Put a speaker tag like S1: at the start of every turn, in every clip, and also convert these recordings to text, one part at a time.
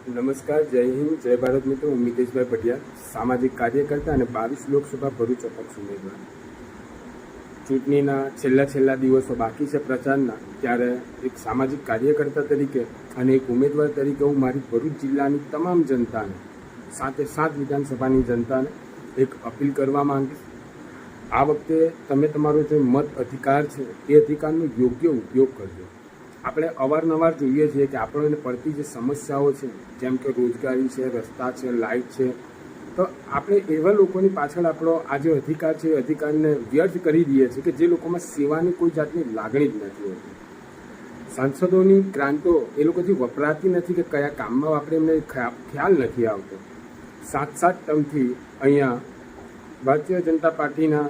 S1: નમસ્કાર, જય હિન્દ, જય ભારત મિત્રો. હું મિતેશભાઈ પટિયાર, સામાજિક કાર્યકર્તા અને 22 લોકસભા ભરૂચ અપક્ષ ઉમેદવાર. ચૂંટણીના છેલ્લા દિવસો બાકી છે પ્રચારના, ત્યારે એક સામાજિક કાર્યકર્તા તરીકે અને એક ઉમેદવાર તરીકે હું મારી ભરૂચ જિલ્લાની તમામ જનતાને, સાથે 7 વિધાનસભાની જનતાને એક અપીલ કરવા માંગીશ. આ વખતે તમે તમારો જે મત અધિકાર છે એ અધિકારનો યોગ્ય ઉપયોગ કરજો. આપણે અવારનવાર જોઈએ છીએ કે આપણને પડતી જે સમસ્યાઓ છે, જેમ કે રોજગારી છે, રસ્તા છે, લાઇટ છે, તો આપણે એવા લોકોની પાછળ આપણો આ જે અધિકાર છે એ અધિકારને વ્યર્થ કરી દઈએ છીએ કે જે લોકોમાં સેવાની કોઈ જાતની લાગણી જ નથી હોતી. સાંસદોની ગ્રાન્ટો એ લોકોથી વપરાતી નથી કે કયા કામમાં વાપરે એમને ખ્યાલ નથી આવતો. 7 ટર્મથી અહીંયા ભારતીય જનતા પાર્ટીના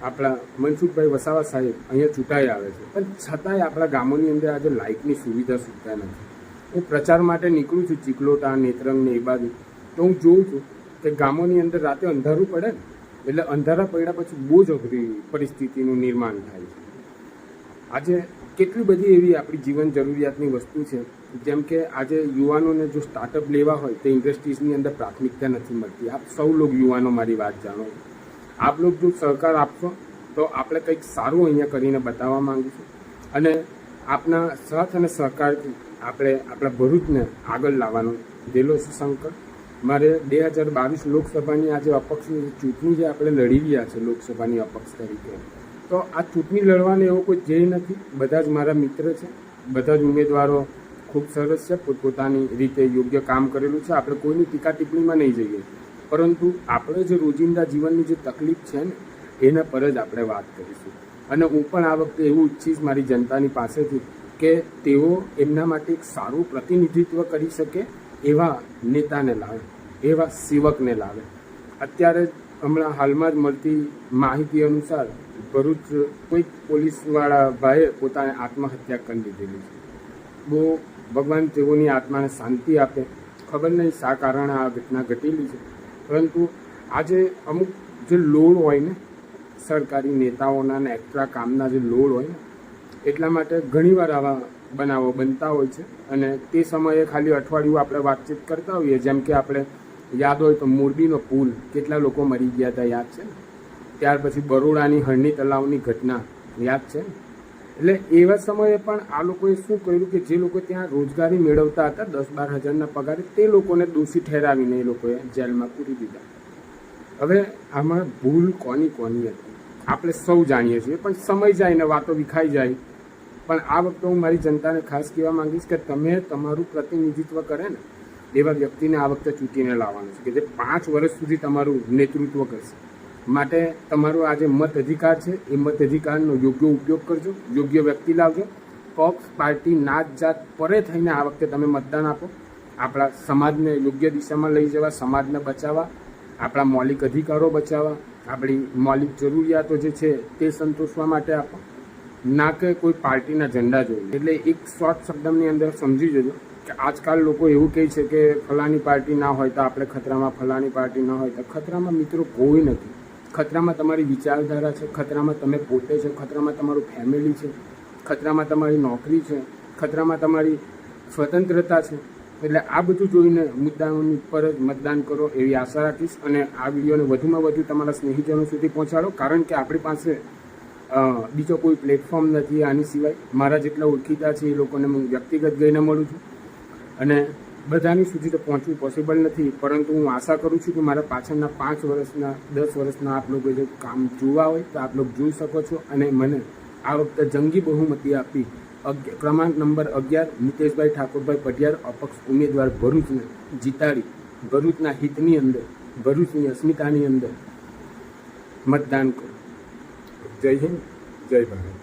S1: આપણા મનસુખભાઈ વસાવા સાહેબ અહીંયા ચૂંટાઈ આવે છે, પણ છતાંય આપણા ગામોની અંદર આજે લાઇટની સુવિધા સુવિધા નથી. હું પ્રચાર માટે નીકળું છું ચિકલોટા, નેત્રંગ ને એ બાજુ, તો હું જોઉં છું કે ગામોની અંદર રાતે અંધારું પડે ને, એટલે અંધારા પડ્યા પછી બહુ જ અઘરી પરિસ્થિતિનું નિર્માણ થાય છે. આજે કેટલી બધી એવી આપણી જીવન જરૂરિયાતની વસ્તુ છે, જેમ કે આજે યુવાનોને જો સ્ટાર્ટઅપ લેવા હોય તો ઇન્ડસ્ટ્રીઝની અંદર પ્રાથમિકતા નથી મળતી. આપ સૌ લોક યુવાનો મારી વાત જાણો છો. આપ લોકો જો સહકાર આપશો તો આપણે કંઈક સારું અહીંયા કરીને બતાવવા માંગીશું, અને આપના સાથ અને સહકારથી આપણે આપણા ભરૂચને આગળ લાવવાનો દિલો છે સંકલ્પ. મારે 2022 લોકસભાની આજે અપક્ષની ચૂંટણી જે આપણે લડી રહ્યા છે લોકસભાની અપક્ષ તરીકે, તો આ ચૂંટણી લડવાનો એવો કોઈ ધ્યેય નથી. બધા જ મારા મિત્ર છે, બધા જ ઉમેદવારો ખૂબ સરસ છે, પોતપોતાની રીતે યોગ્ય કામ કરેલું છે. આપણે કોઈની ટીકા ટિપ્પણીમાં નહીં જઈએ, પરંતુ આપણે જે રોજિંદા જીવનની જે તકલીફ છે ને એના પર જ આપણે વાત કરીશું. અને હું પણ આ વખતે એવું ઈચ્છીશ મારી જનતાની પાસેથી કે તેઓ એમના માટે એક સારું પ્રતિનિધિત્વ કરી શકે એવા નેતાને લાવે, એવા સેવકને લાવે. અત્યારે હમણાં હાલમાં જ મળતી માહિતી અનુસાર ભરૂચ કોઈક પોલીસવાળા ભાઈએ પોતાને આત્મહત્યા કરી લીધેલી છે. બહુ ભગવાન તેઓની આત્માને શાંતિ આપે. ખબર નહીં શા કારણે આ ઘટના ઘટેલી છે, પરંતુ આજે અમુક જે લોડ હોય ને સરકારી નેતાઓના ને એક્સ્ટ્રા કામના જે લોડ હોય ને, એટલા માટે ઘણીવાર આવા બનાવો બનતા હોય છે. અને તે સમયે ખાલી અઠવાડિયું આપણે વાતચીત કરતા હોઈએ, જેમ કે આપણે યાદ હોય તો મોરબીનો પુલ કેટલા લોકો મરી ગયા હતા યાદ છે ને, ત્યાર પછી બરોડાની હરણી તલાવની ઘટના યાદ છે ને. એટલે એવા સમયે પણ આ લોકોએ શું કર્યું કે જે લોકો ત્યાં રોજગારી મેળવતા હતા 10-12 હજારના પગારે, તે લોકોને દોષી ઠેરાવીને એ લોકોએ જેલમાં પૂરી દીધા. હવે આમાં ભૂલ કોની હતી આપણે સૌ જાણીએ છીએ, પણ સમય જાય ને વાતો વિખાઈ જાય. પણ આ વખતે હું મારી જનતાને ખાસ કહેવા માંગીશ કે તમે તમારું પ્રતિનિધિત્વ કરે ને એવા વ્યક્તિને આ વખતે ચૂંટીને લાવવાનું છે કે જે 5 વર્ષ સુધી તમારું નેતૃત્વ કરશે. માટે તમારો આ જે મત અધિકાર છે એ મત અધિકારનો યોગ્ય ઉપયોગ કરજો, યોગ્ય વ્યક્તિ લાવજો. પક્ષ, પાર્ટી, નાત જાત પરે થઈને આ વખતે તમે મતદાન આપો. આપણા સમાજને યોગ્ય દિશામાં લઈ જવા, સમાજને બચાવવા, આપણા મૌલિક અધિકારો બચાવવા, આપણી મૌલિક જરૂરિયાતો જે છે તે સંતોષવા માટે આપો, ના કે કોઈ પાર્ટીના ઝંડા જોઈએ. એટલે એક શોર્ટ શબ્દની અંદર સમજી જજો કે આજકાલ લોકો એવું કહે છે કે ફલાણી પાર્ટી ના હોય તો આપણે ખતરામાં, ફલાણી પાર્ટી ના હોય તો ખતરામાં. મિત્રો કોઈ નથી. ખતરામાં તમારી વિચારધારા છે, ખતરામાં તમે પોતે છે, ખતરામાં તમારું ફેમિલી છે, ખતરામાં તમારી નોકરી છે, ખતરામાં તમારી સ્વતંત્રતા છે. એટલે આ બધું જોઈને મુદ્દાઓની ઉપર જ મતદાન કરો એવી આશા રાખીશ. અને આ વિડીયોને વધુમાં વધુ તમારા સ્નેહીજનો સુધી પહોંચાડો, કારણ કે આપણી પાસે બીજો કોઈ પ્લેટફોર્મ નથી આની સિવાય. મારા જેટલા ઓળખીતા છે એ લોકોને હું વ્યક્તિગત ગઈને મળું છું, અને બધાની સુધી તો પહોંચવું પોસિબલ નથી. પરંતુ હું આશા કરું છું કે મારા પાછળના 5 વર્ષના 10 વર્ષના આપ લોકો જો કામ જોવા હોય તો આપ લોકો જોઈ શકો છો. અને મને આ વખતે જંગી બહુમતી આપી ક્રમાંક નંબર 11 મિતેશભાઈ ઠાકોરભાઈ પટિયાર અપક્ષ ઉમેદવાર ભરૂચને જીતાડી ભરૂચના હિતની અંદર, ભરૂચની અસ્મિતાની અંદર મતદાન કરો. જય હિન્દ, જય ભારત.